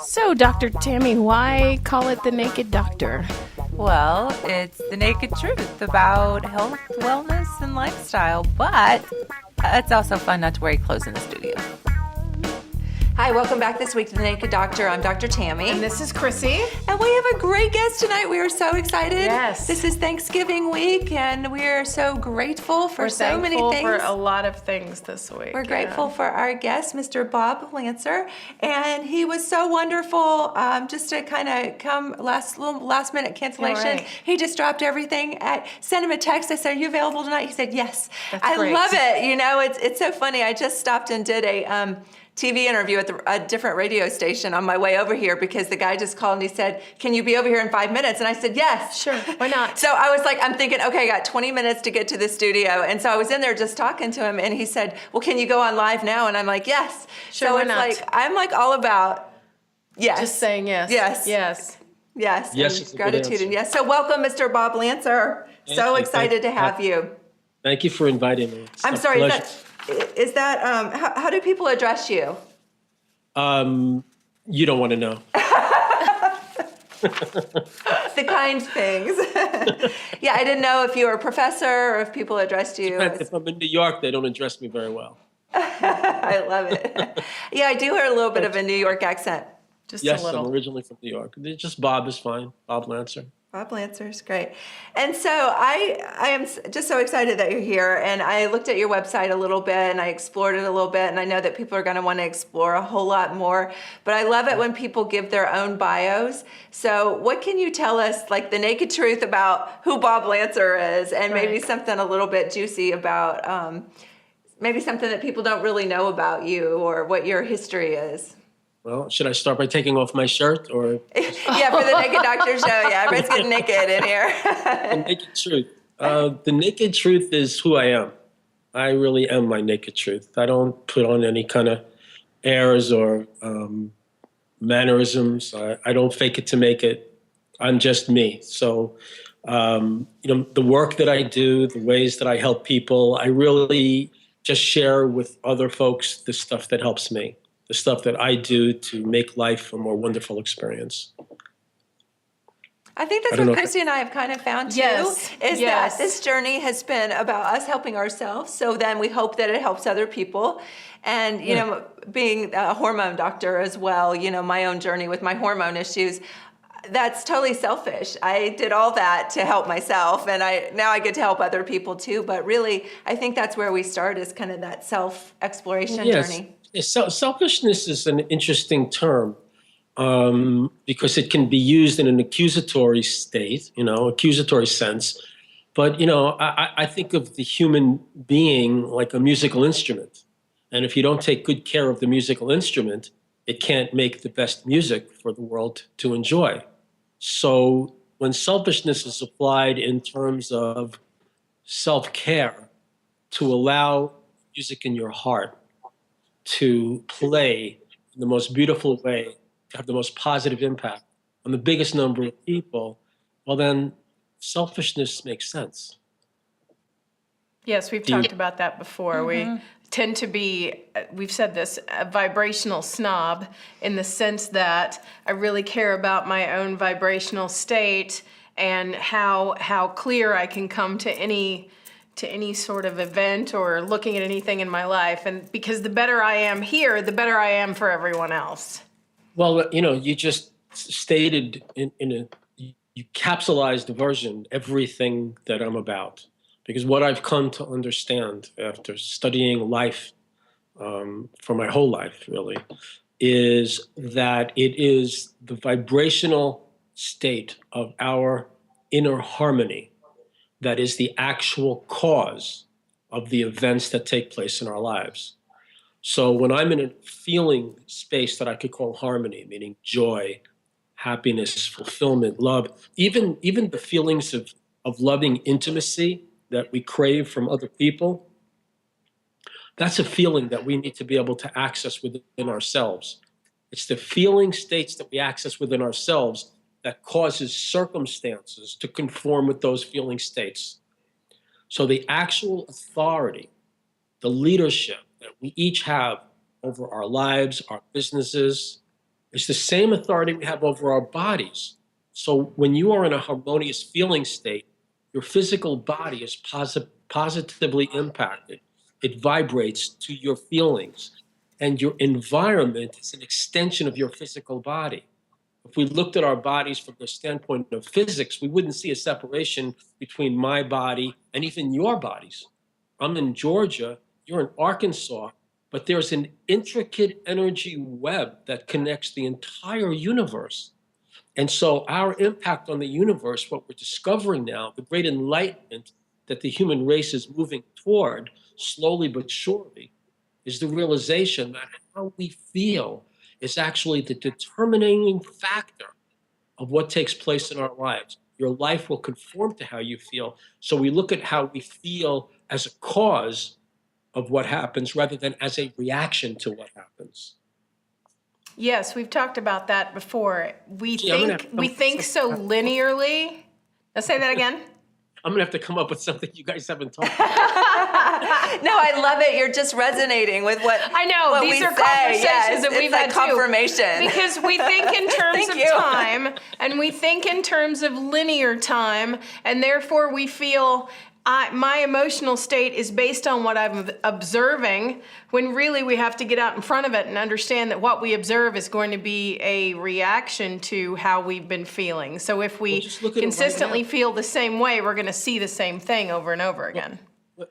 So, Dr. Tammy, why call it the Naked Doctor? Well, it's the naked truth about health, wellness, and lifestyle, but it's also fun not to wear clothes in the studio. Hi, welcome back this week to The Naked Doctor. I'm Dr. Tammy. And this is Cryssie. And we have a great guest tonight. We are so excited. Yes. This is Thanksgiving week, and we are so grateful for so many things. We're thankful for a lot of things this week. We're grateful for our guest, Mr. Bob Lancer, and he was so wonderful. Just to kind of come last minute cancellation. Right. He just dropped everything. I sent him a text. I said, "Are you available tonight?" He said, "Yes." That's great. Love it. You know, it's so funny. I just stopped and did a TV interview at a different radio station on my way over here because the guy just called and he said, "Can you be over here in 5 minutes?" And I said, "Yes." Sure, why not? So I was like, I'm thinking, okay, I got 20 minutes to get to the studio. And so I was in there just talking to him and he said, "Well, can you go on live now?" And I'm like, "Yes." Sure, so why it's not? like, I'm like all about yes. Just saying yes. Yes. Yes. Yes. Yes, And it's a good gratitude answer. and yes. So welcome, Mr. Bob Lancer. Thank So you. excited to have you. Thank you for inviting me. It's I'm a sorry, pleasure. is that how do people address you? You don't want to know. The kind things. Yeah, I didn't know if you were a professor or if people addressed you. If I'm in New York, they don't address me very well. I love it. Yeah, I do hear a little bit of a New York accent. Just Yes, a little. I'm originally from New York. Just Bob is fine. Bob Lancer. Bob Lancer's great. And so I am just so excited that you're here. And I looked at your website a little bit and I explored it a little bit. And I know that people are going to want to explore a whole lot more. But I love it when people give their own bios. So what can you tell us, like the naked truth about who Bob Lancer is, and maybe Right. something a little bit juicy about maybe something that people don't really know about you or what your history is? Well, should I start by taking off my shirt or Yeah, for the Naked Doctor show. Yeah, everybody's getting naked in here. the naked truth? The naked truth is who I am. I really am my naked truth. I don't put on any kind of airs or mannerisms. I don't fake it to make it. I'm just me. So, the work that I do, the ways that I help people, I really just share with other folks the stuff that helps me, the stuff that I do to make life a more wonderful experience. I think that's I don't what know. Chrissy and I have kind of found too, Yes, is yes. that this journey has been about us helping ourselves. So then we hope that it helps other people. And, you know, being a hormone doctor as well, you know, my own journey with my hormone issues, that's totally selfish. I did all that to help myself and now I get to help other people too. But really, I think that's where we start, is kind of that self-exploration journey. Yes, selfishness is an interesting term because it can be used in an accusatory state, accusatory sense. But, I think of the human being like a musical instrument. And if you don't take good care of the musical instrument, it can't make the best music for the world to enjoy. So when selfishness is applied in terms of self-care, to allow music in your heart to play in the most beautiful way, to have the most positive impact on the biggest number of people, well then selfishness makes sense. Yes, we've talked about that before. We tend to be, we've said this, a vibrational snob, in the sense that I really care about my own vibrational state and how clear I can come to any sort of event or looking at anything in my life. And because the better I am here, the better I am for everyone else. Well, you just stated you capsulized version everything that I'm about. Because what I've come to understand after studying life for my whole life, really, is that it is the vibrational state of our inner harmony that is the actual cause of the events that take place in our lives. So when I'm in a feeling space that I could call harmony, meaning joy, happiness, fulfillment, love, even the feelings of loving intimacy that we crave from other people, that's a feeling that we need to be able to access within ourselves. It's the feeling states that we access within ourselves that causes circumstances to conform with those feeling states. So the actual authority, the leadership that we each have over our lives, our businesses. It's the same authority we have over our bodies. So when you are in a harmonious feeling state, your physical body is positively impacted. It vibrates to your feelings, and your environment is an extension of your physical body. If we looked at our bodies from the standpoint of physics, we wouldn't see a separation between my body and even your bodies. I'm in Georgia, you're in Arkansas, but there's an intricate energy web that connects the entire universe. And so our impact on the universe, what we're discovering now, the great enlightenment that the human race is moving toward, slowly but surely, is the realization that how we feel is actually the determining factor of what takes place in our lives. Your life will conform to how you feel. So we look at how we feel as a cause of what happens rather than as a reaction to what happens. Yes, we've talked about that before. We Gee, think so linearly. Let's say that again. I'm gonna have to come up with something you guys haven't talked about. No, I love it. You're just resonating with what I know. what These we are say. conversations Yes, that we've it's had like confirmation. Because we think in terms Thank of you. time, and we think in terms of linear time, and therefore we feel my emotional state is based on what I'm observing, when really we have to get out in front of it and understand that what we observe is going to be a reaction to how we've been feeling. So if we just look at it right consistently now. feel the same way, we're going to see the same thing over and over again.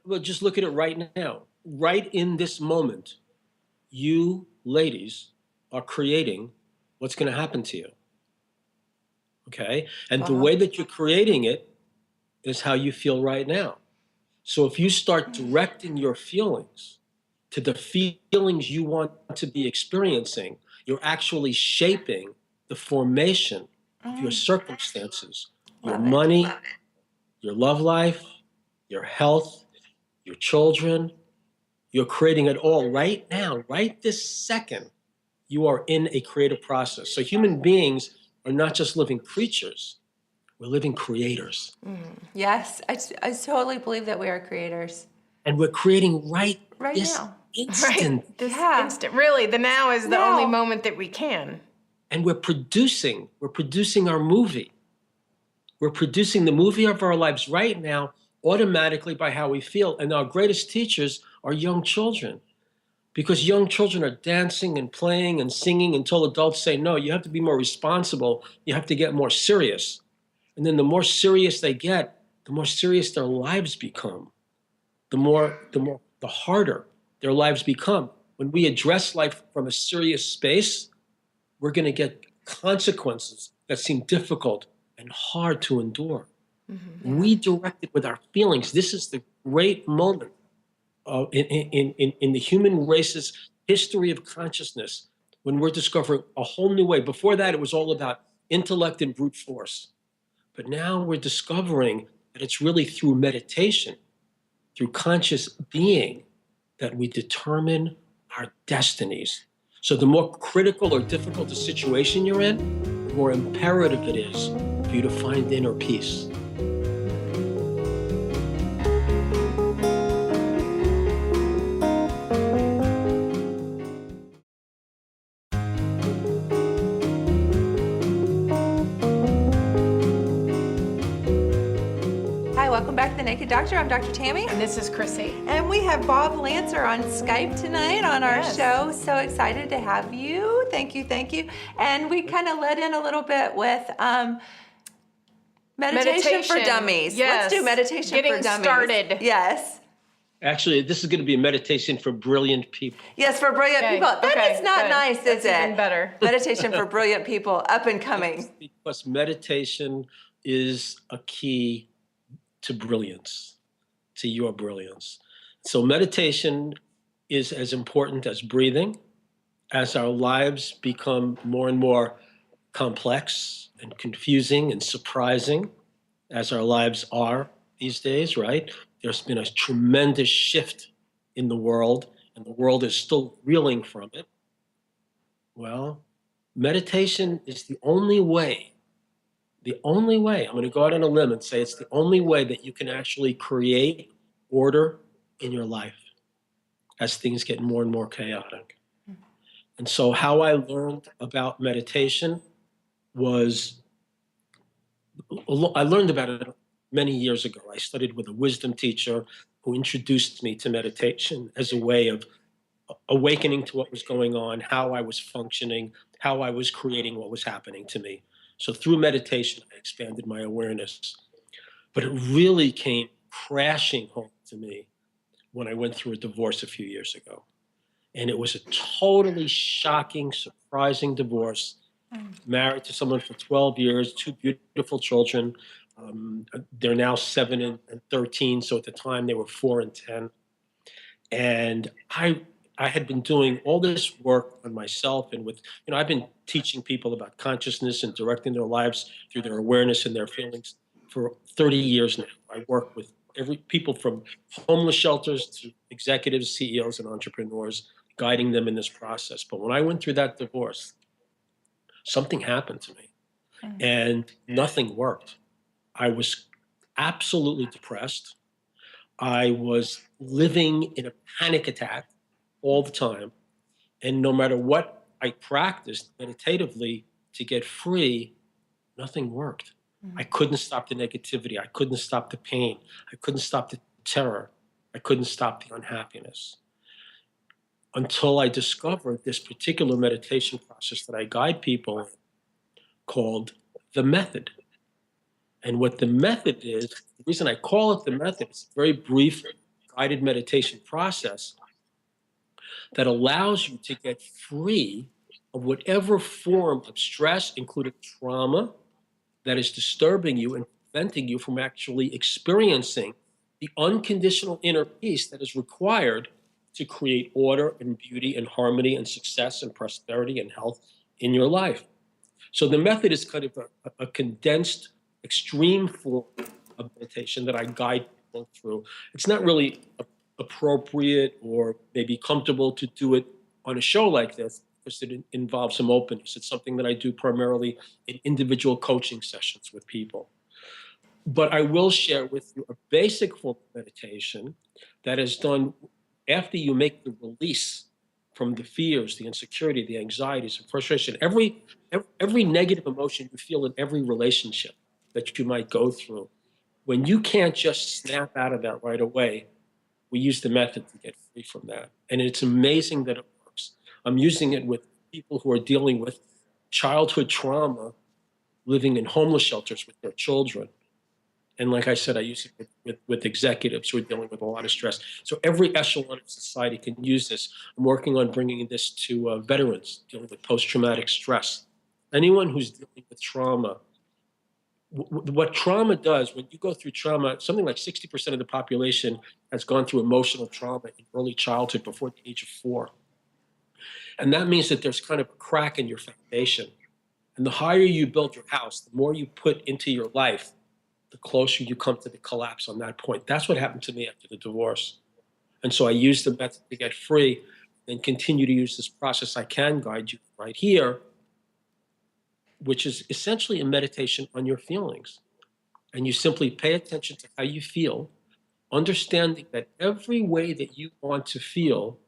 Well, just look at it right now. Right in this moment, you ladies are creating what's going to happen to you. Okay? And the way that you're creating it is how you feel right now. So if you start directing your feelings to the feelings you want to be experiencing, you're actually shaping the formation of your circumstances, your money, your love life, your health, your children. You're creating it all right now, right this second. You are in a creative process. So human beings are not just living creatures, we're living creators. Yes, I totally believe that we are creators. And we're creating right this now. instant. Right. This Yeah. instant. Really, the now is the Now. only moment that we can. And we're producing our movie. We're producing the movie of our lives right now automatically by how we feel. And our greatest teachers are young children, because young children are dancing and playing and singing until adults say, no, you have to be more responsible. You have to get more serious. And then the more serious they get, the more serious their lives become. The harder their lives become. When we address life from a serious space, we're going to get consequences that seem difficult and hard to endure. We direct it with our feelings. This is the great moment in the human race's history of consciousness, when we're discovering a whole new way. Before that, it was all about intellect and brute force. But now we're discovering that it's really through meditation, through conscious being, that we determine our destinies. So the more critical or difficult the situation you're in, the more imperative it is for you to find inner peace. Hi, welcome back to The Naked Doctor. I'm Dr. Tammy. And this is Cryssie. And we have Bob Lancer on Skype tonight on our Yes. show. So excited to have you. Thank you, thank you. And we kind of led in a little bit with meditation for Meditation. dummies. Yes. Let's do meditation Getting for dummies. started. Yes. Actually, this is going to be a meditation for brilliant people. Yes, for brilliant Okay, people. That okay, is not good. nice, is That's it? even better. Meditation for brilliant people, up and coming. Because meditation is a key to brilliance, to your brilliance. So meditation is as important as breathing. As our lives become more and more complex and confusing and surprising, as our lives are these days, right? There's been a tremendous shift in the world, and the world is still reeling from it. Well, meditation is the only way, I'm going to go out on a limb and say it's the only way that you can actually create order in your life as things get more and more chaotic. And so how I learned about meditation was, I learned about it many years ago. I studied with a wisdom teacher who introduced me to meditation as a way of awakening to what was going on, how I was functioning, how I was creating what was happening to me. So through meditation, I expanded my awareness. But it really came crashing home to me when I went through a divorce a few years ago. And it was a totally shocking, surprising divorce. Married to someone for 12 years, two beautiful children. They're now 7 and 13. So at the time they were 4 and 10. And I had been doing all this work on myself and with, I've been teaching people about consciousness and directing their lives through their awareness and their feelings for 30 years now. I work with people from homeless shelters to executives, CEOs, and entrepreneurs, guiding them in this process. But when I went through that divorce, something happened to me and nothing worked. I was absolutely depressed. I was living in a panic attack all the time. And no matter what I practiced meditatively to get free, nothing worked. I couldn't stop the negativity. I couldn't stop the pain. I couldn't stop the terror. I couldn't stop the unhappiness until I discovered this particular meditation process that I guide people in called the method. And what the method is, the reason I call it the method, it's a very brief guided meditation process that allows you to get free of whatever form of stress, including trauma, that is disturbing you and preventing you from actually experiencing the unconditional inner peace that is required to create order and beauty and harmony and success and prosperity and health in your life. So the method is kind of a condensed, extreme form of meditation that I guide people through. It's not really appropriate or maybe comfortable to do it on a show like this because it involves some openness. It's something that I do primarily in individual coaching sessions with people. But I will share with you a basic form of meditation that is done after you make the release from the fears, the insecurity, the anxieties, and frustration, every negative emotion you feel in every relationship that you might go through. When you can't just snap out of that right away, we use the method to get free from that. And it's amazing that it works. I'm using it with people who are dealing with childhood trauma, living in homeless shelters with their children. And like I said, I use it with executives who are dealing with a lot of stress. So every echelon of society can use this. I'm working on bringing this to veterans dealing with post-traumatic stress. Anyone who's dealing with trauma. What trauma does, when you go through trauma, something like 60% of the population has gone through emotional trauma in early childhood before the age of 4. And that means that there's kind of a crack in your foundation. And the higher you build your house, the more you put into your life, the closer you come to the collapse on that point. That's what happened to me after the divorce. And so I used the method to get free and continue to use this process. I can guide you right here, which is essentially a meditation on your feelings. And you simply pay attention to how you feel, understanding that every way that you want to feel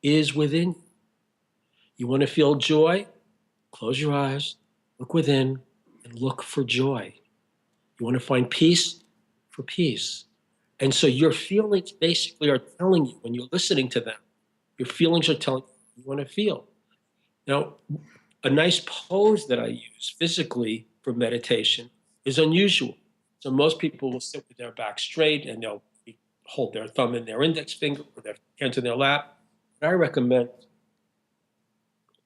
is within you. You want to feel joy? Close your eyes, look within, and look for joy. You want to find peace? For peace. And so your feelings basically are telling you, when you're listening to them, your feelings are telling you want to feel. Now, a nice pose that I use physically for meditation is unusual. So most people will sit with their back straight and they'll hold their thumb in their index finger or their hands in their lap. What I recommend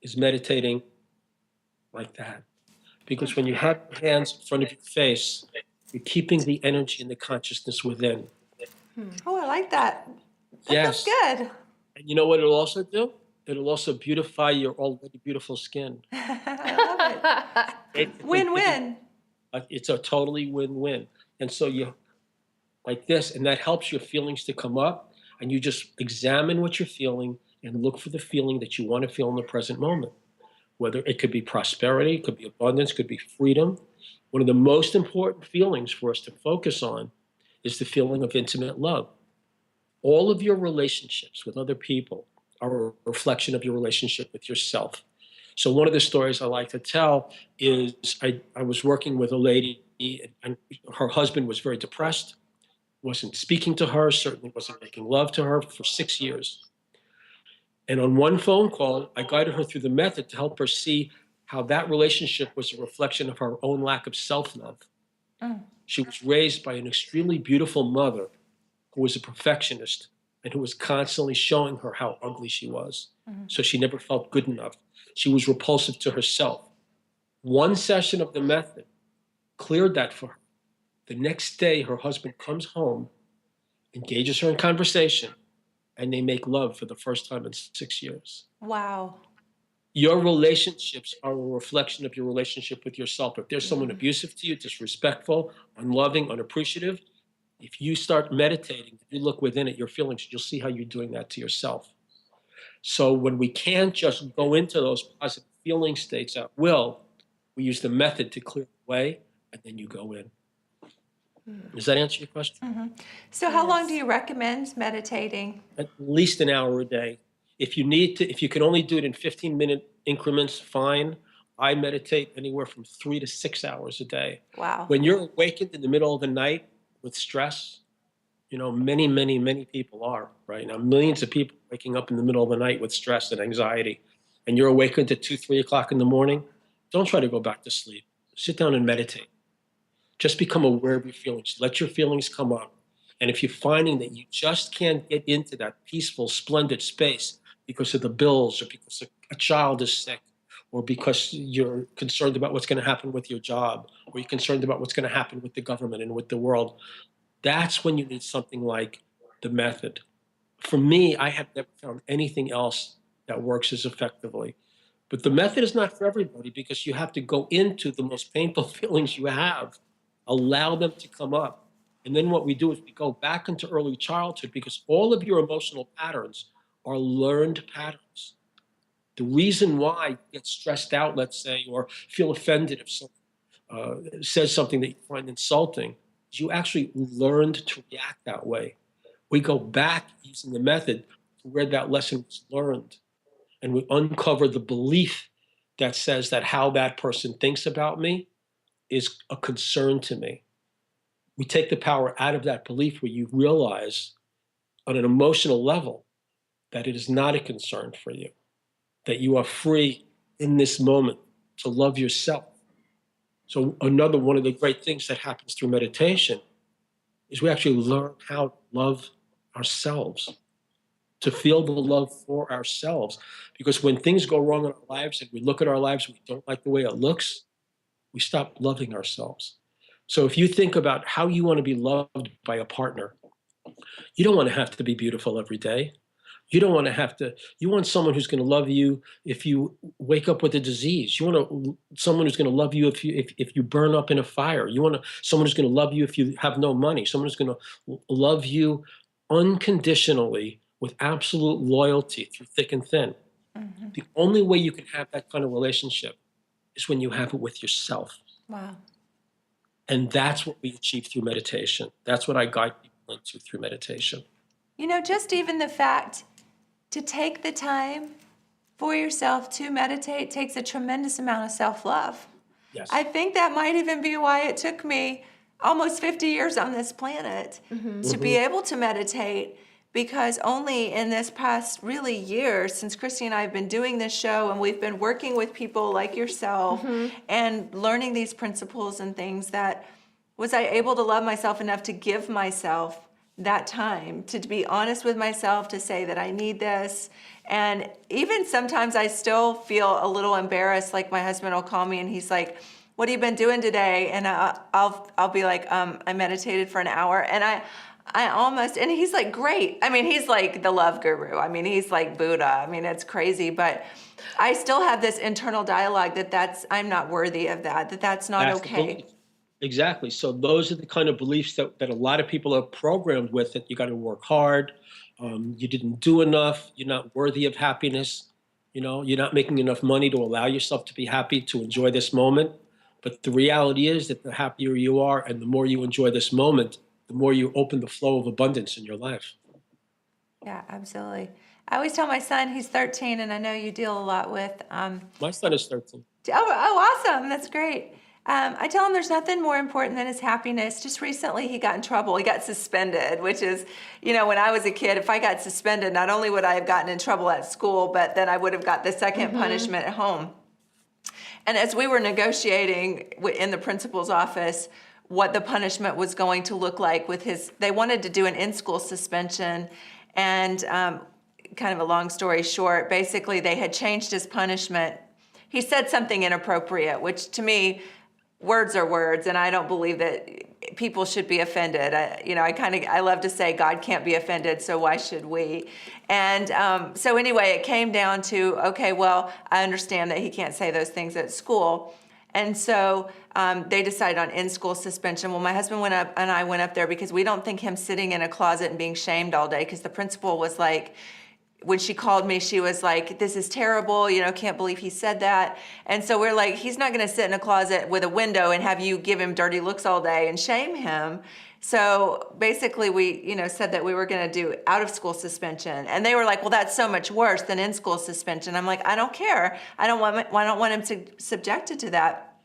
is meditating like that. Because when you have your hands in front of your face, you're keeping the energy and the consciousness within. Oh, I like that. That Yes. feels good. And you know what it'll also do? It'll also beautify your already beautiful skin. I love it. Win-win. It's a totally win-win. And so you, like this, and that helps your feelings to come up, and you just examine what you're feeling and look for the feeling that you want to feel in the present moment. Whether it could be prosperity, it could be abundance, it could be freedom. One of the most important feelings for us to focus on is the feeling of intimate love. All of your relationships with other people are a reflection of your relationship with yourself. So one of the stories I like to tell is I was working with a lady, and her husband was very depressed, wasn't speaking to her, certainly wasn't making love to her for 6 years. And on one phone call, I guided her through the method to help her see how that relationship was a reflection of her own lack of self-love. Mm. She was raised by an extremely beautiful mother who was a perfectionist and who was constantly showing her how ugly she was. So she never felt good enough. She was repulsive to herself. One session of the method cleared that for her. The next day, her husband comes home, engages her in conversation, and they make love for the first time in 6 years. Wow. Your relationships are a reflection of your relationship with yourself. If there's someone abusive to you, disrespectful, unloving, unappreciative, if you start meditating, if you look within at your feelings, you'll see how you're doing that to yourself. So when we can't just go into those positive feeling states at will, we use the method to clear the way, and then you go in. Does that answer your question? So how long Yes. do you recommend meditating? At least an hour a day. If you need to, if you can only do it in 15-minute increments, fine. I meditate anywhere from 3 to 6 hours a day. Wow. When you're awakened in the middle of the night with stress, many, many, many people are right now. Millions of people waking up in the middle of the night with stress and anxiety, and you're awakened at 2, 3 o'clock in the morning. Don't try to go back to sleep. Sit down and meditate. Just become aware of your feelings. Let your feelings come up. And if you're finding that you just can't get into that peaceful, splendid space because of the bills, or because a child is sick, or because you're concerned about what's going to happen with your job, or you're concerned about what's going to happen with the government and with the world, that's when you need something like the method. For me, I have never found anything else that works as effectively. But the method is not for everybody, because you have to go into the most painful feelings you have, allow them to come up. And then what we do is we go back into early childhood, because all of your emotional patterns are learned patterns. The reason why you get stressed out, let's say, or feel offended if someone says something that you find insulting, is you actually learned to react that way. We go back using the method to where that lesson was learned, and we uncover the belief that says that how that person thinks about me is a concern to me. We take the power out of that belief, where you realize on an emotional level that it is not a concern for you, that you are free in this moment to love yourself. So another one of the great things that happens through meditation is we actually learn how to love ourselves, to feel the love for ourselves. Because when things go wrong in our lives and we look at our lives and we don't like the way it looks, we stop loving ourselves. So if you think about how you want to be loved by a partner, you don't want to have to be beautiful every day. You don't want to have to, you want someone who's going to love you if you wake up with a disease. You want someone who's going to love you if you burn up in a fire. You want someone who's going to love you if you have no money. Someone who's going to love you unconditionally with absolute loyalty through thick and thin. Mm-hmm. The only way you can have that kind of relationship is when you have it with yourself. Wow. And that's what we achieve through meditation. That's what I guide people into through meditation. Just even the fact to take the time for yourself to meditate takes a tremendous amount of self-love. Yes. I think that might even be why it took me almost 50 years on this planet to be able to meditate, because only in this past really year, since Cryssie and I have been doing this show and we've been working with people like yourself and learning these principles and things, that was I able to love myself enough to give myself that time to be honest with myself, to say that I need this. And even sometimes I still feel a little embarrassed. Like my husband will call me and he's like, "What have you been doing today?" And I'll be like, "I meditated for an hour." And I almost, and he's like, "Great." I mean, he's like the love guru. I mean, he's like Buddha. I mean, it's crazy, but I still have this internal dialogue that I'm not worthy of that that's not That's the okay. belief. Exactly. So those are the kind of beliefs that a lot of people are programmed with, that you got to work hard, you didn't do enough, you're not worthy of happiness, you're not making enough money to allow yourself to be happy, to enjoy this moment. But the reality is that the happier you are and the more you enjoy this moment, the more you open the flow of abundance in your life. Yeah, absolutely. I always tell my son, he's 13, and I know you deal a lot with. My son is 13. Awesome. That's great. I tell him there's nothing more important than his happiness. Just recently, he got in trouble. He got suspended, which is, when I was a kid, if I got suspended, not only would I have gotten in trouble at school, but then I would have got the second punishment at home. And as we were negotiating in the principal's office what the punishment was going to look like they wanted to do an in-school suspension. And kind of a long story short, basically they had changed his punishment. He said something inappropriate, which to me, words are words, and I don't believe that people should be offended. I love to say God can't be offended, so why should we? And so anyway, it came down to, okay, well, I understand that he can't say those things at school. And so they decided on in-school suspension. Well, my husband went up and I went up there because we don't think him sitting in a closet and being shamed all day, because the principal was like, when she called me, she was like, this is terrible, can't believe he said that. And so we're like, he's not gonna sit in a closet with a window and have you give him dirty looks all day and shame him. So basically we, said that we were gonna do out of school suspension. And they were like, well, that's so much worse than in school suspension. I'm like, I don't care. I don't want him to subjected to that.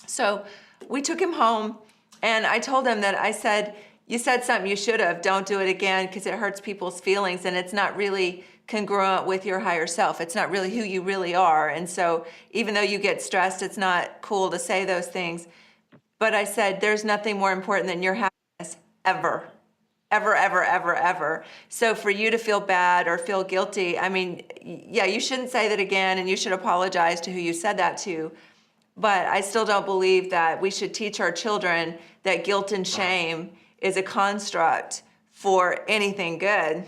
So we took him home and I told him that, I said, you said something you should have, don't do it again, because it hurts people's feelings and it's not really congruent with your higher self. It's not really who you really are. And so even though you get stressed, it's not cool to say those things. But I said, there's nothing more important than your happiness ever. Ever, ever, ever, ever. So for you to feel bad or feel guilty, yeah, you shouldn't say that again, and you should apologize to who you said that to. But I still don't believe that we should teach our children that guilt and shame is a construct for anything good.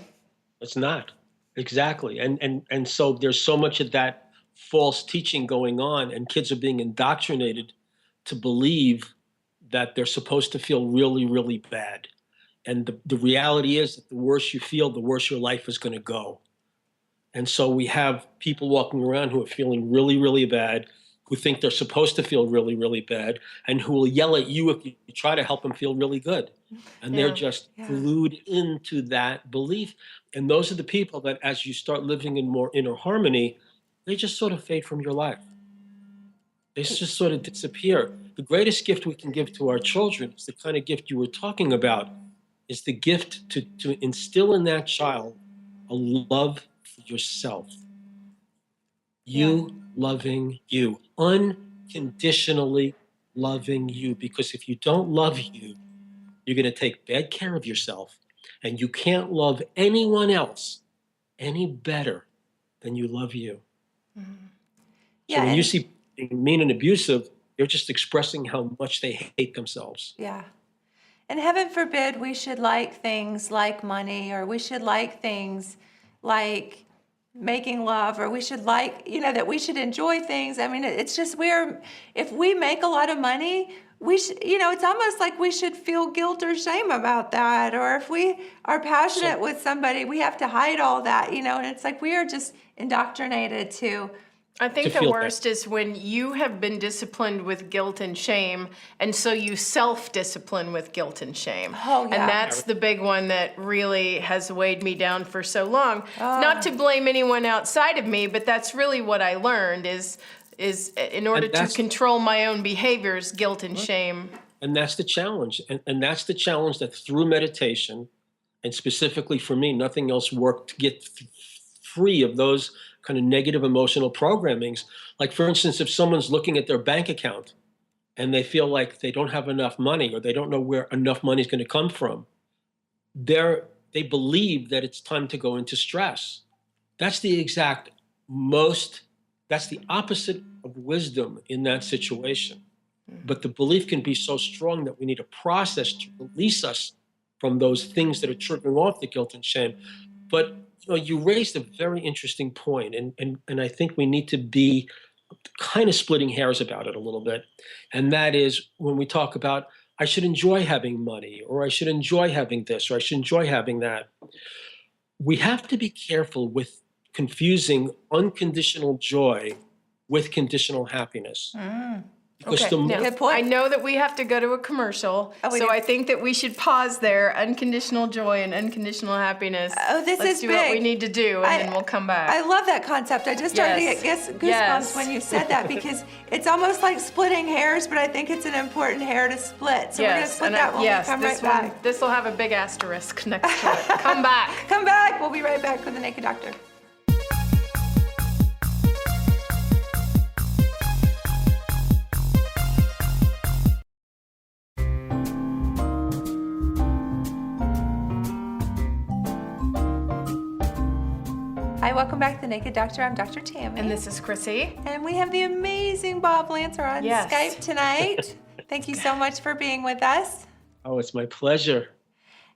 It's not. Exactly. And so there's so much of that false teaching going on, and kids are being indoctrinated to believe that they're supposed to feel really, really bad. And the reality is that the worse you feel, the worse your life is going to go. And so we have people walking around who are feeling really, really bad, who think they're supposed to feel really, really bad, and who will yell at you if you try to help them feel really good. And they're just glued into that belief. And those are the people that, as you start living in more inner harmony, they just sort of fade from your life. They just sort of disappear. The greatest gift we can give to our children is the kind of gift you were talking about, is the gift to instill in that child a love for yourself. You loving you, unconditionally loving you. Because if you don't love you, you're going to take bad care of yourself, and you can't love anyone else any better than you love you. So when you see being mean and abusive, they're just expressing how much they hate themselves. Yeah. And heaven forbid we should like things like money, or we should like things like making love, or we should like, that we should enjoy things. It's just if we make a lot of money, we should, it's almost like we should feel guilt or shame about that. Or if we are passionate with somebody, we have to hide all that, and it's like we are just indoctrinated to. I think the worst is when you have been disciplined with guilt and shame, and so you self-discipline with guilt and shame. Oh, yeah. And that's the big one that really has weighed me down for so long. Not to blame anyone outside of me, but that's really what I learned is in order to control my own behaviors, guilt and shame. And that's the challenge. And that's the challenge, that through meditation, and specifically for me, nothing else worked to get free of those kind of negative emotional programmings. Like, for instance, if someone's looking at their bank account and they feel like they don't have enough money, or they don't know where enough money is going to come from, they believe that it's time to go into stress. That's the opposite of wisdom in that situation. But the belief can be so strong that we need a process to release us from those things that are triggering off the guilt and shame. But you raised a very interesting point, and I think we need to be kind of splitting hairs about it a little bit. And that is when we talk about, I should enjoy having money, or I should enjoy having this, or I should enjoy having that. We have to be careful with confusing unconditional joy with conditional happiness. Because Okay, the now, more, Good point. I know that we have to go to a commercial, Oh, we so do. I think that we should pause there. Unconditional joy and unconditional happiness. Oh, this Let's is do what we big. need to do, and then we'll come back. I love that concept. I just started Yes. to get goosebumps Yes. when you said that because it's almost like splitting hairs, but I think it's an important hair to split. So we're going to split and that when we come right this one, back. this will have a big asterisk next to it. Come back. Come back. We'll be right back with the Naked Doctor. Hi, welcome back to the Naked Doctor. I'm Dr. Tammy. And this is Cryssie. And we have the amazing Bob Lancer on Yes. Skype tonight. Thank you so much for being with us. oh, it's my pleasure.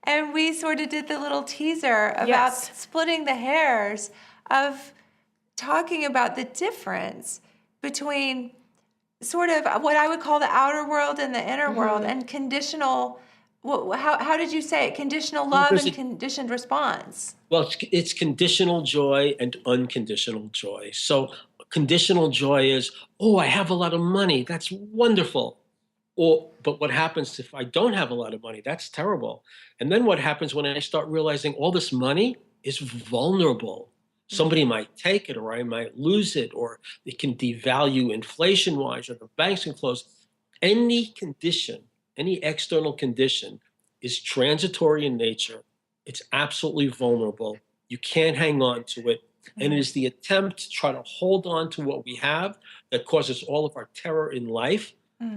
And we sort of did the little teaser about Yes. splitting the hairs of talking about the difference between sort of what I would call the outer world and the inner world and conditional, how did you say it? Conditional love Because and it- conditioned response. Well, it's conditional joy and unconditional joy. So conditional joy is, oh, I have a lot of money. That's wonderful. But what happens if I don't have a lot of money? That's terrible. And then what happens when I start realizing all this money is vulnerable? Somebody might take it, or I might lose it, or it can devalue inflation-wise, or the banks can close. Any condition, any external condition is transitory in nature. It's absolutely vulnerable. You can't hang on to it. And it is the attempt to try to hold on to what we have that causes all of our terror in life,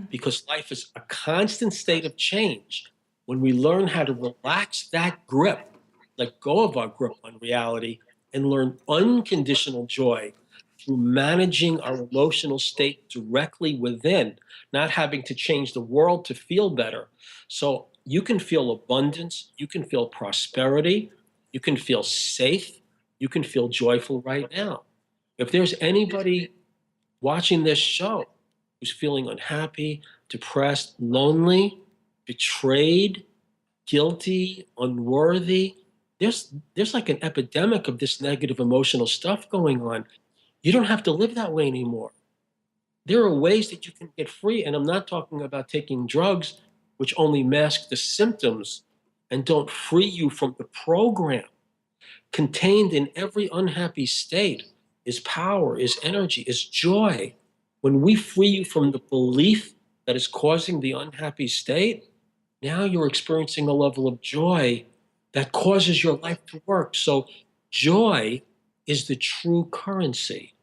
because life is a constant state of change. When we learn how to relax that grip, let go of our grip on reality, and learn unconditional joy through managing our emotional state directly within, not having to change the world to feel better. So you can feel abundance, you can feel prosperity, you can feel safe, you can feel joyful right now. If there's anybody watching this show who's feeling unhappy, depressed, lonely, betrayed, guilty, unworthy, there's like an epidemic of this negative emotional stuff going on. You don't have to live that way anymore. There are ways that you can get free, and I'm not talking about taking drugs, which only mask the symptoms and don't free you from the program. Contained in every unhappy state is power, is energy, is joy. When we free you from the belief that is causing the unhappy state, now you're experiencing a level of joy that causes your life to work. So joy is the true currency.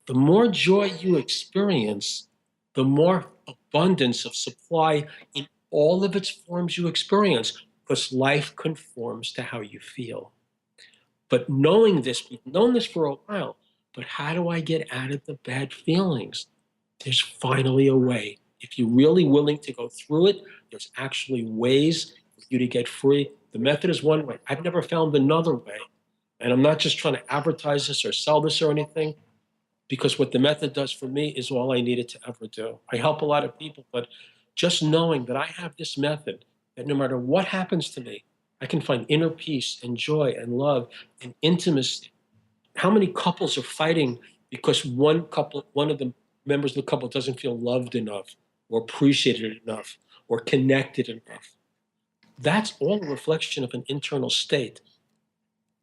The more joy you experience, the more abundance of supply in all of its forms you experience, because life conforms to how you feel. But knowing this, we've known this for a while, but how do I get out of the bad feelings? There's finally a way. If you're really willing to go through it, there's actually ways for you to get free. The method is one way. I've never found another way. And I'm not just trying to advertise this or sell this or anything, because what the method does for me is all I needed to ever do. I help a lot of people, but just knowing that I have this method, that no matter what happens to me, I can find inner peace and joy and love and intimacy. How many couples are fighting because one of the members of the couple doesn't feel loved enough or appreciated enough or connected enough? That's all a reflection of an internal state.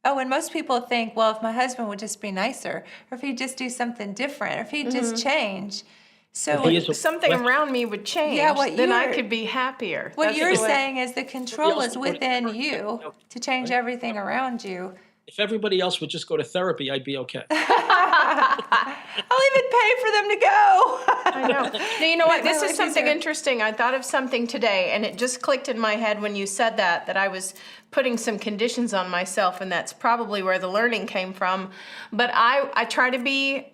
Oh, and most people think, well, if my husband would just be nicer, or if he'd just do something different, or if he'd just change. So He is a Something reflection- around me would change, Yeah, what then I you're- could be happier. what That's you're the way- saying is the control else is would go to within therapy. you to change everything around you. If everybody else would just go to therapy, I'd be okay. I'll even pay for them to go. I know. Now, you know what? Make my This is life something easier. interesting. I thought of something today, and it just clicked in my head when you said that I was putting some conditions on myself, and that's probably where the learning came from. But I try to be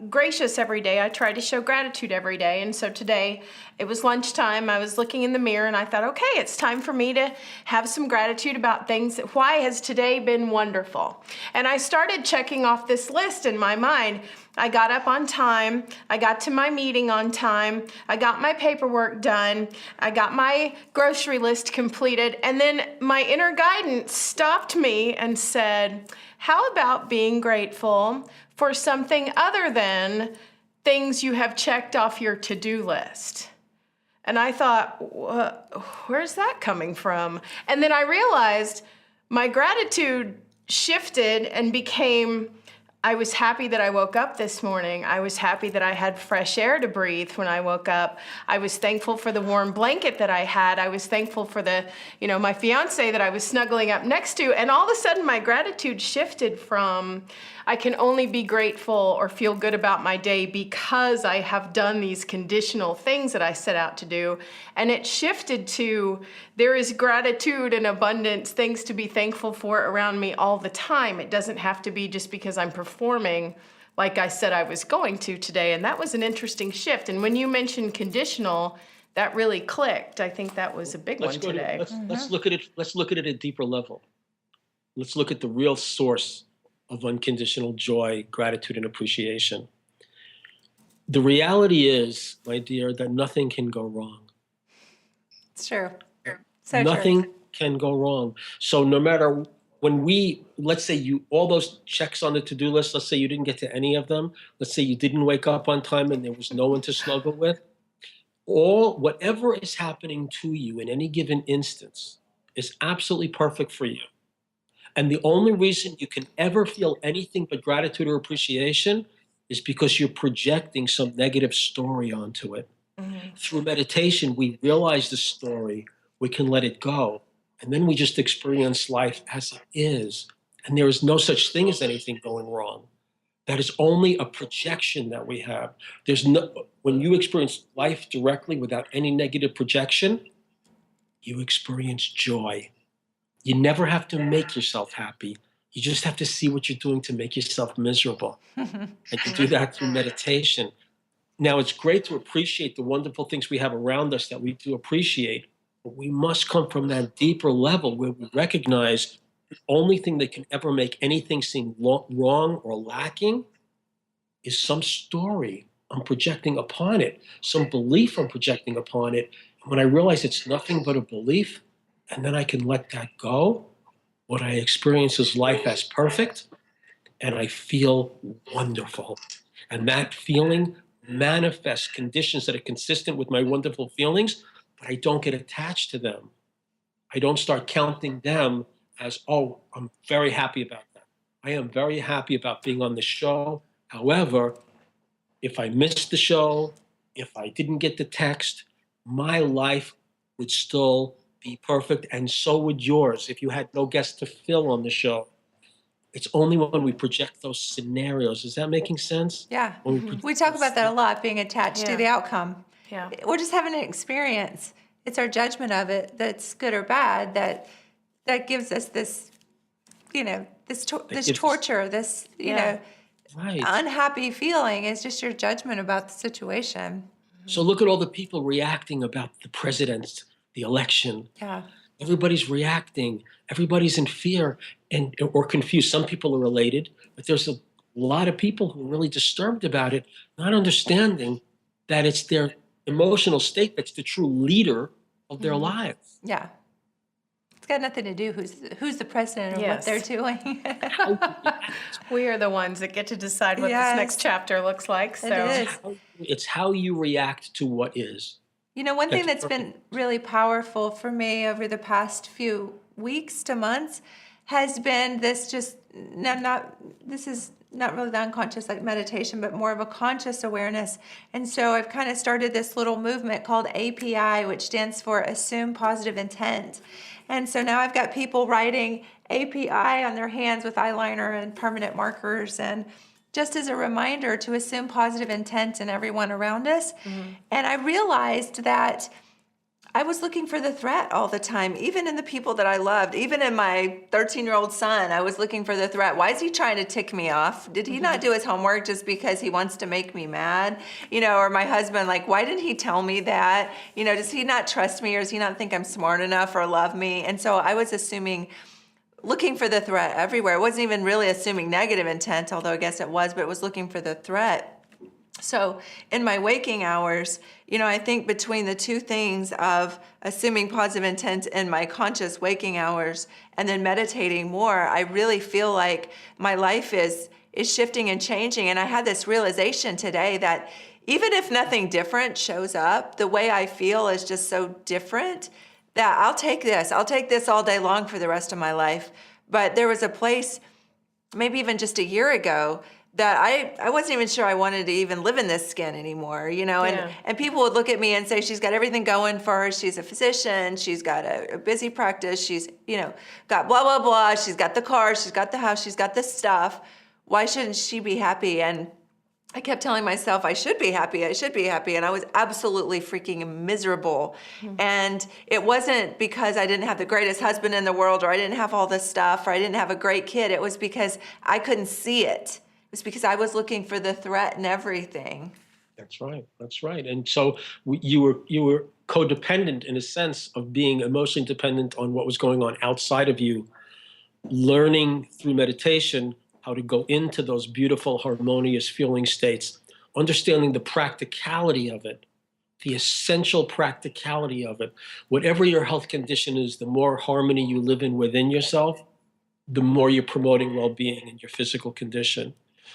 gracious every day. I try to show gratitude every day. And so today, it was lunchtime. I was looking in the mirror, and I thought, okay, it's time for me to have some gratitude about things. Why has today been wonderful? And I started checking off this list in my mind. I got up on time. I got to my meeting on time. I got my paperwork done. I got my grocery list completed. And then my inner guidance stopped me and said, how about being grateful for something other than things you have checked off your to-do list. And I thought, where's that coming from? And then I realized my gratitude shifted and became, I was happy that I woke up this morning. I was happy that I had fresh air to breathe when I woke up. I was thankful for the warm blanket that I had. I was thankful for my fiance that I was snuggling up next to. And all of a sudden my gratitude shifted from, I can only be grateful or feel good about my day because I have done these conditional things that I set out to do. And it shifted to, there is gratitude and abundance, things to be thankful for around me all the time. It doesn't have to be just because I'm performing like I said I was going to today. And that was an interesting shift. And when you mentioned conditional, that really clicked. I think that was a big one today. Let's look at it. Let's look at it at a deeper level. Let's look at the real source of unconditional joy, gratitude, and appreciation. The reality is, my dear, that nothing can go wrong. It's true. So Nothing true. can go wrong. So no matter let's say all those checks on the to-do list, let's say you didn't get to any of them. Let's say you didn't wake up on time and there was no one to snuggle with. Whatever is happening to you in any given instance is absolutely perfect for you. And the only reason you can ever feel anything but gratitude or appreciation is because you're projecting some negative story onto it. Mm-hmm. Through meditation, we realize the story, we can let it go, and then we just experience life as it is. And there is no such thing as anything going wrong. That is only a projection that we have. When you experience life directly without any negative projection, you experience joy. You never have to make yourself happy. You just have to see what you're doing to make yourself miserable. And you do that through meditation. Now, it's great to appreciate the wonderful things we have around us that we do appreciate, but we must come from that deeper level where we recognize the only thing that can ever make anything seem wrong or lacking is some story I'm projecting upon it, some belief I'm projecting upon it. And when I realize it's nothing but a belief, and then I can let that go, what I experience is life as perfect, and I feel wonderful. And that feeling manifests conditions that are consistent with my wonderful feelings, but I don't get attached to them. I don't start counting them as, oh, I'm very happy about that. I am very happy about being on the show. However, if I missed the show, if I didn't get the text, my life would still be perfect, and so would yours if you had no guest to fill on the show. It's only when we project those scenarios. Is that making sense? Yeah. We talk about that a lot, being attached to the outcome. Yeah. We're just having an experience. It's our judgment of it that's good or bad that gives us this, this torture, this, right, unhappy feeling. It's just your judgment about the situation. So look at all the people reacting about the president, the election. Yeah. Everybody's reacting. Everybody's in fear or confused. Some people are elated, but there's a lot of people who are really disturbed about it, not understanding that it's their emotional state that's the true leader of their lives. Yeah. It's got nothing to do who's the president or what they're doing. We are the ones that get to decide what this next chapter looks like. So it is. It's how you react to what is. One thing that's been really powerful for me over the past few weeks to months has been this this is not really the unconscious like meditation, but more of a conscious awareness. And so I've kind of started this little movement called API, which stands for Assume Positive Intent. And so now I've got people writing API on their hands with eyeliner and permanent markers, and just as a reminder to assume positive intent in everyone around us. Mm-hmm. And I realized that I was looking for the threat all the time, even in the people that I loved, even in my 13-year-old son, I was looking for the threat. Why is he trying to tick me off? Did he not do his homework just because he wants to make me mad? Or my husband, why didn't he tell me that? Does he not trust me, or does he not think I'm smart enough or love me? And so I was looking for the threat everywhere. It wasn't even really assuming negative intent, although I guess it was, but it was looking for the threat. So in my waking hours, I think between the two things of assuming positive intent in my conscious waking hours and then meditating more, I really feel like my life is is shifting and changing. And I had this realization today that even if nothing different shows up, the way I feel is just so different that I'll take this. I'll take this all day long for the rest of my life. But there was a place, maybe even just a year ago, that I wasn't even sure I wanted to even live in this skin anymore, you know, and people would look at me and say, she's got everything going for her. She's a physician. She's got a busy practice. She's, you know, got blah, blah, blah. She's got the car. She's got the house. She's got the stuff. Why shouldn't she be happy? And I kept telling myself I should be happy. I should be happy. And I was absolutely freaking miserable. Mm-hmm. And it wasn't because I didn't have the greatest husband in the world, or I didn't have all this stuff, or I didn't have a great kid. It was because I couldn't see it. It was because I was looking for the threat in everything. That's right. That's right. And so you were codependent in a sense of being emotionally dependent on what was going on outside of you, learning through meditation how to go into those beautiful, harmonious feeling states, understanding the practicality of it, the essential practicality of it. Whatever your health condition is, the more harmony you live in within yourself, the more you're promoting well-being in your physical condition.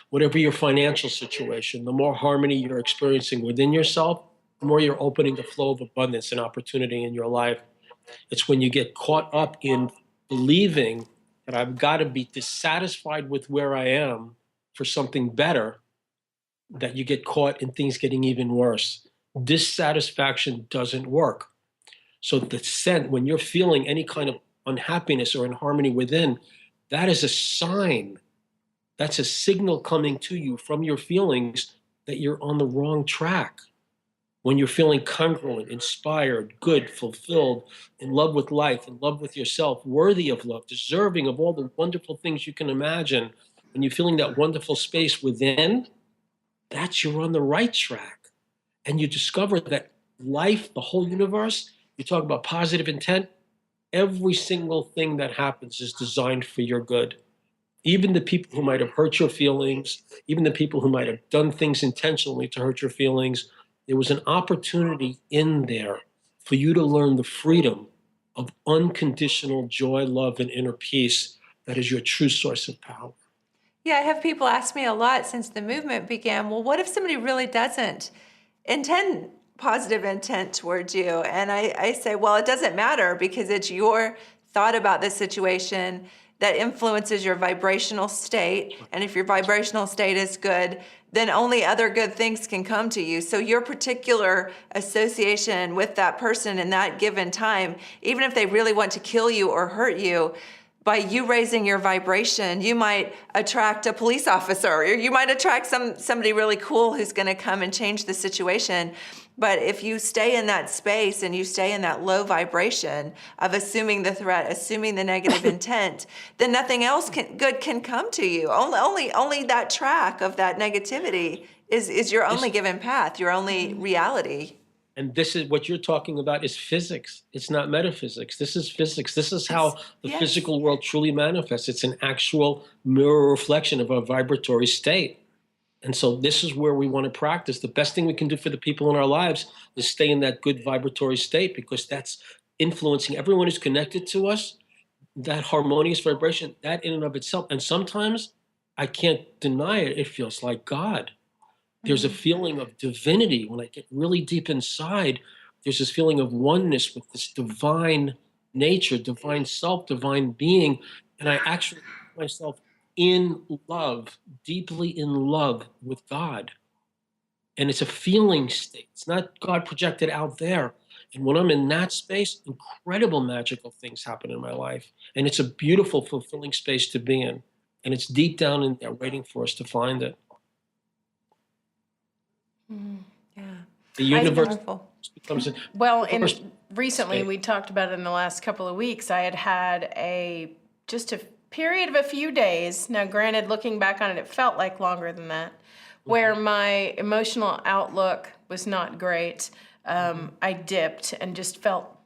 Whatever your financial situation, the more harmony you're experiencing within yourself, the more you're opening the flow of abundance and opportunity in your life. It's when you get caught up in believing that I've got to be dissatisfied with where I am for something better, that you get caught in things getting even worse. Dissatisfaction doesn't work. So when you're feeling any kind of unhappiness or inharmony within, that is a sign. That's a signal coming to you from your feelings that you're on the wrong track. When you're feeling congruent, inspired, good, fulfilled, in love with life, in love with yourself, worthy of love, deserving of all the wonderful things you can imagine, when you're feeling that wonderful space within, that's you're on the right track. And you discover that life, the whole universe, you talk about positive intent, every single thing that happens is designed for your good. Even the people who might have hurt your feelings, even the people who might have done things intentionally to hurt your feelings, there was an opportunity in there for you to learn the freedom of unconditional joy, love, and inner peace that is your true source of power. Yeah, I have people ask me a lot since the movement began, well, what if somebody really doesn't intend positive intent towards you? And I say, well, it doesn't matter, because it's your thought about the situation that influences your vibrational state. And if your vibrational state is good, then only other good things can come to you. So your particular association with that person in that given time, even if they really want to kill you or hurt you, by you raising your vibration, you might attract a police officer, or you might attract somebody really cool who's going to come and change the situation. But if you stay in that space and you stay in that low vibration of assuming the threat, assuming the negative intent, then nothing else good can come to you. Only that track of that negativity is your only given path, your only reality. And this is what you're talking about is physics. It's not metaphysics. This is physics. This is how the physical world truly manifests. It's an actual mirror reflection of our vibratory state. And so this is where we want to practice. The best thing we can do for the people in our lives is stay in that good vibratory state, because that's influencing everyone who's connected to us, that harmonious vibration, that in and of itself. And sometimes, I can't deny it, it feels like God. There's a feeling of divinity when I get really deep inside. There's this feeling of oneness with this divine nature, divine self, divine being. And I actually put myself in love, deeply in love with God. And it's a feeling state. It's not God projected out there. And when I'm in that space, incredible magical things happen in my life. And it's a beautiful, fulfilling space to be in. And it's deep down in there waiting for us to find it. Yeah. The universe becomes a well, and recently we talked about it in the last couple of weeks. I had just a period of a few days. Now, granted, looking back on it, it felt like longer than that, where my emotional outlook was not great. I dipped and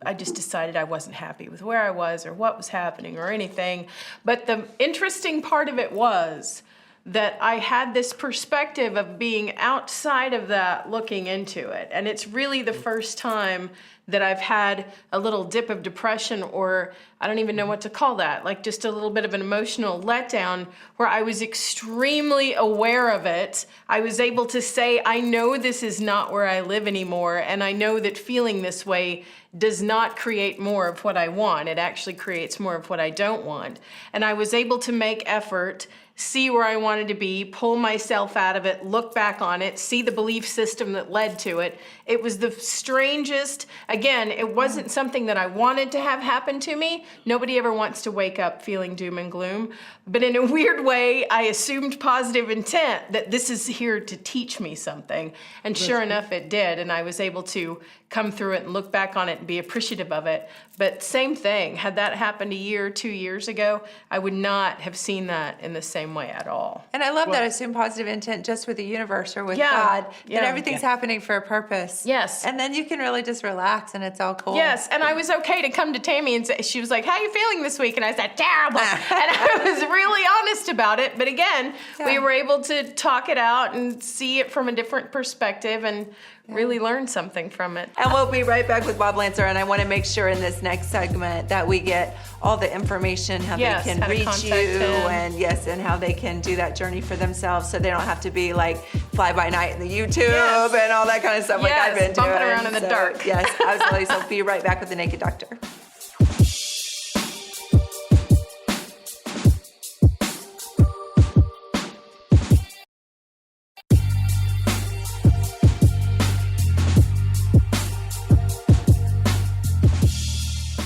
I just decided I wasn't happy with where I was or what was happening or anything. But the interesting part of it was that I had this perspective of being outside of that, looking into it. And it's really the first time that I've had a little dip of depression, or I don't even know what to call that, like just a little bit of an emotional letdown, where I was extremely aware of it. I was able to say, I know this is not where I live anymore, and I know that feeling this way does not create more of what I want. It actually creates more of what I don't want. And I was able to make effort, see where I wanted to be, pull myself out of it, look back on it, see the belief system that led to it. It was the strangest, again, it wasn't something that I wanted to have happen to me. Nobody ever wants to wake up feeling doom and gloom. But in a weird way, I assumed positive intent that this is here to teach me something. And sure enough, it did. And I was able to come through it and look back on it and be appreciative of it. But same thing, had that happened a year, 2 years ago, I would not have seen that in the same way at all. And I love that assume positive intent just with the universe or with Yeah, God, yeah. that everything's happening for a purpose. Yes. And then you can really just relax and it's all cool. Yes, and I was okay to come to Tammy and say, she was like, how you feeling this week? And I said, terrible. And I was really honest about it. But again, we were able to talk it out and see it from a different perspective and really learn something from it. And we'll be right back with Bob Lancer. And I want to make sure in this next segment that we get all the information, how Yes, they can how to reach contact you, him. and how they can do that journey for themselves, so they don't have to be like fly by night in the YouTube Yes. and all that kind of stuff like I've been bumping doing. around in the So, dark. Yes, absolutely. So be right back with the Naked Doctor.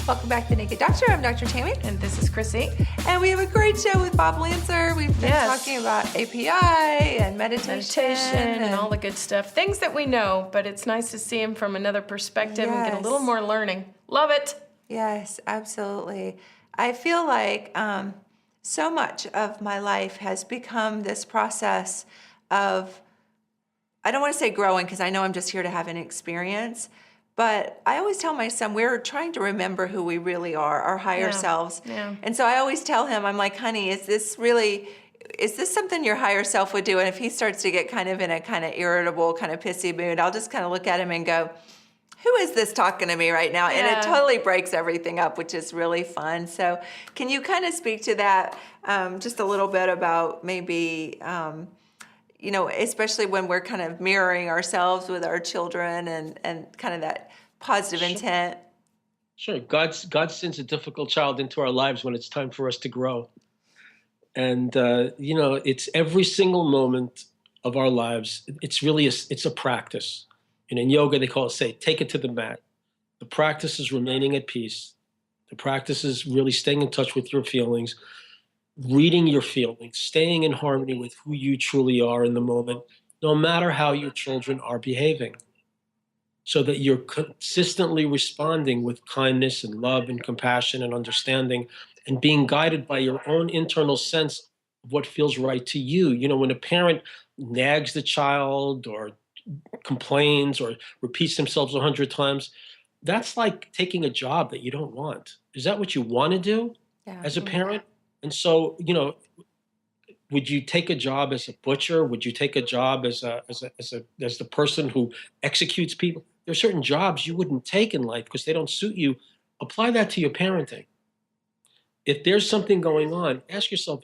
Welcome back to the Naked Doctor. I'm Dr. Tammy. And this is Cryssie. And we have a great show with Bob Lancer. We've been talking about API and meditation And all the good stuff. Things that we know, but it's nice to see him from another perspective and get a little more learning. Love it. Yes, absolutely. I feel like so much of my life has become this process of, I don't want to say growing because I know I'm just here to have an experience, but I always tell my son, we're trying to remember who we really are, our higher selves. Yeah. And so I always tell him, I'm like, honey, is this something your higher self would do? And if he starts to get kind of in a kind of irritable, kind of pissy mood, I'll just kind of look at him and go, who is this talking to me right now? And it totally breaks everything up, which is really fun. So can you kind of speak to that just a little bit about maybe, especially when we're kind of mirroring ourselves with our children and kind of that positive intent? Sure. God sends a difficult child into our lives when it's time for us to grow. And, it's every single moment of our lives. It's really it's a practice. And in yoga, they call it, take it to the mat. The practice is remaining at peace. The practice is really staying in touch with your feelings, reading your feelings, staying in harmony with who you truly are in the moment, no matter how your children are behaving, so that you're consistently responding with kindness and love and compassion and understanding and being guided by your own internal sense of what feels right to you. When a parent nags the child or complains or repeats themselves 100 times, that's like taking a job that you don't want. Is that what you want to do as a parent? And so, would you take a job as a butcher? Would you take a job as the person who executes people? There are certain jobs you wouldn't take in life because they don't suit you. Apply that to your parenting. If there's something going on, ask yourself,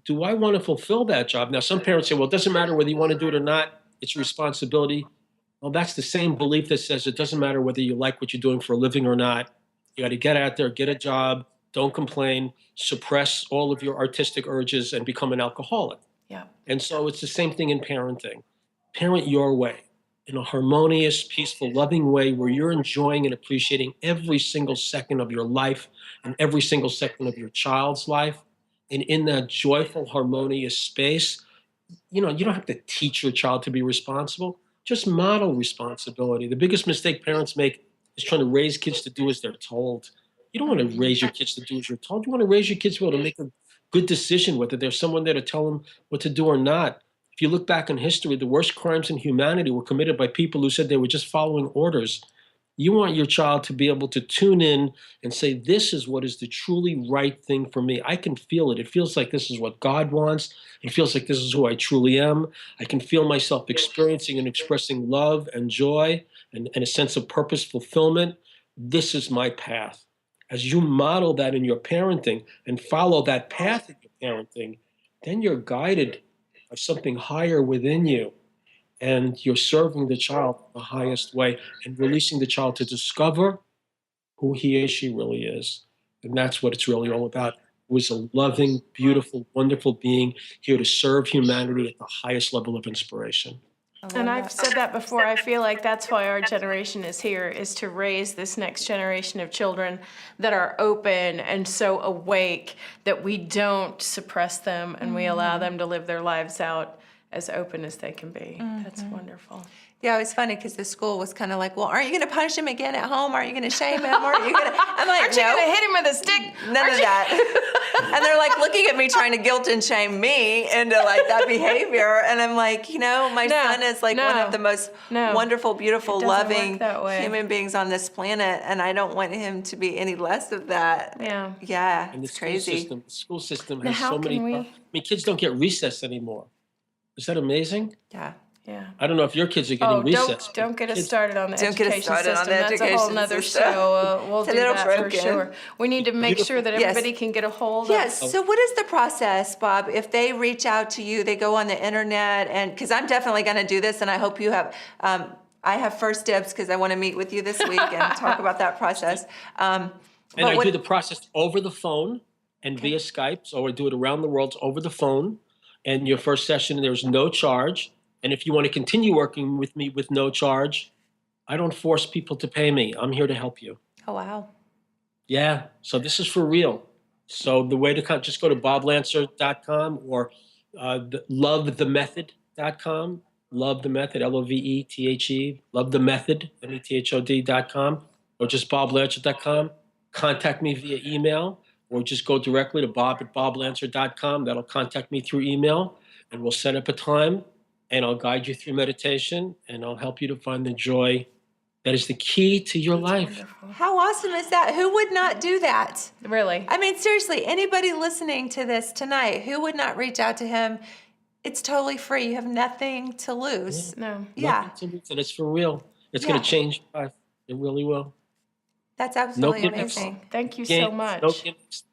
do I want to fulfill that job? Now, some parents say, well, it doesn't matter whether you want to do it or not. It's a responsibility. Well, that's the same belief that says it doesn't matter whether you like what you're doing for a living or not. You got to get out there, get a job, don't complain, suppress all of your artistic urges and become an alcoholic. Yeah. And so it's the same thing in parenting. Parent your way in a harmonious, peaceful, loving way where you're enjoying and appreciating every single second of your life and every single second of your child's life. And in that joyful, harmonious space, you don't have to teach your child to be responsible. Just model responsibility. The biggest mistake parents make is trying to raise kids to do as they're told. You don't want to raise your kids to do as you're told. You want to raise your kids to be able to make a good decision, whether there's someone there to tell them what to do or not. If you look back in history, the worst crimes in humanity were committed by people who said they were just following orders. You want your child to be able to tune in and say, this is what is the truly right thing for me. I can feel it. It feels like this is what God wants. It feels like this is who I truly am. I can feel myself experiencing and expressing love and joy and a sense of purpose, fulfillment. This is my path. As you model that in your parenting and follow that path in your parenting, then you're guided by something higher within you. And you're serving the child the highest way and releasing the child to discover who he or she really is. And that's what it's really all about. Who is a loving, beautiful, wonderful being here to serve humanity at the highest level of inspiration. And I've said that before. I feel like that's why our generation is here, is to raise this next generation of children that are open and so awake that we don't suppress them and we allow them to live their lives out as open as they can be. That's wonderful. Yeah, it was funny because the school was kind of like, well, aren't you going to punish him again at home? Aren't you going to shame him? Aren't you going to? I'm like, Aren't you no, going to hit him with a stick? none of that. And they're like looking at me trying to guilt and shame me into like that behavior. And I'm like, my son is like one of the most wonderful, beautiful, It doesn't work loving that way. human beings on this planet. And I don't want him to be any less of that. Yeah. Yeah, And the it's crazy. school system Now, has how so many. can we- I mean, kids don't get recess anymore. Is that amazing? Yeah. Yeah. I don't know if your kids are getting Oh, recess. don't get us Kids- started on the Don't get us education started on system. the That's a whole education nother system. show. We'll It's a do little that for broken. sure. We need to make sure that Yes. everybody can get a hold Yes. of. So what is the process, Bob? If they reach out to you, they go on the internet, and because I'm definitely going to do this, and I hope you have. I have first dibs because I want to meet with you this week and talk about that process. And I do the process over the phone and via Skype. So I do it around the world over the phone. And your first session, there's no charge. And if you want to continue working with me with no charge, I don't force people to pay me. I'm here to help you. Oh wow. Yeah. So this is for real. So the way to just go to boblancer.com or lovethemethod.com. Love the Method, LOVETHE, Love the Method, METHOD.com, or just boblancer.com. Contact me via email, or just go directly to bob@boblancer.com. That'll contact me through email, and we'll set up a time, and I'll guide you through meditation, and I'll help you to find the joy that is the key to your life. How awesome is that? Who would not do that? Really. I mean, seriously, anybody listening to this tonight, who would not reach out to him? It's totally free. You have nothing to lose. No. Yeah, Nothing to lose, and it's for real. It's Yeah. going to change your life. It really will. that's absolutely gimmicks. amazing. Thank you Games, so much. no gimmicks.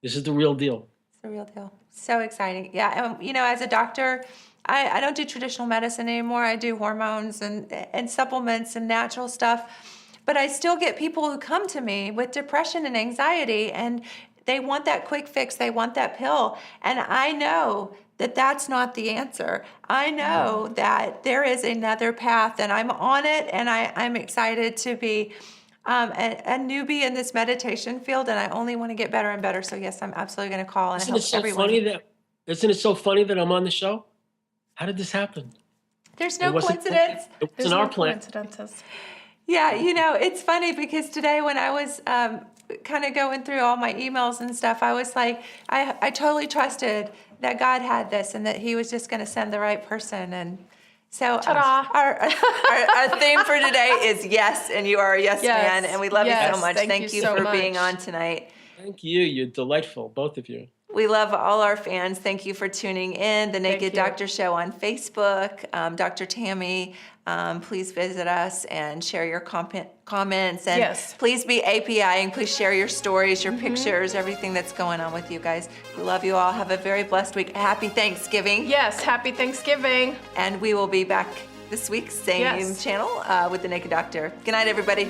This is the real deal. It's the real deal. So exciting. Yeah, and as a doctor, I don't do traditional medicine anymore. I do hormones and supplements and natural stuff. But I still get people who come to me with depression and anxiety, and they want that quick fix. They want that pill. And I know that that's not the answer. I know that there is another path, and I'm on it, and I'm excited to be a newbie in this meditation field, and I only want to get better and better. So yes, I'm absolutely going to call and Isn't help it so everyone. isn't it so funny that I'm on the show? How did this happen? There's no It wasn't- coincidence. It There's wasn't no our plan. coincidences. Yeah, it's funny because today when I was kind of going through all my emails and stuff, I was like, I totally trusted that God had this and that He was just going to send the right person. And so Ta-da. our theme for today is yes, and you are a yes, Yes. man, and we love you Yes. so much. Thank Thank you you so for much. being on tonight. Thank you. You're delightful, both of you. We love all our fans. Thank you for tuning in. The Naked you. Doctor Show on Facebook. Dr. Tammy, please visit us and share your comments. And Yes. please be APIing. Please share your stories, your pictures, everything that's going on with you guys. We love you all. Have a very blessed week. Happy Thanksgiving. Yes, happy Thanksgiving. And we will be back this week, same Yes. channel with The Naked Doctor. Good night, everybody.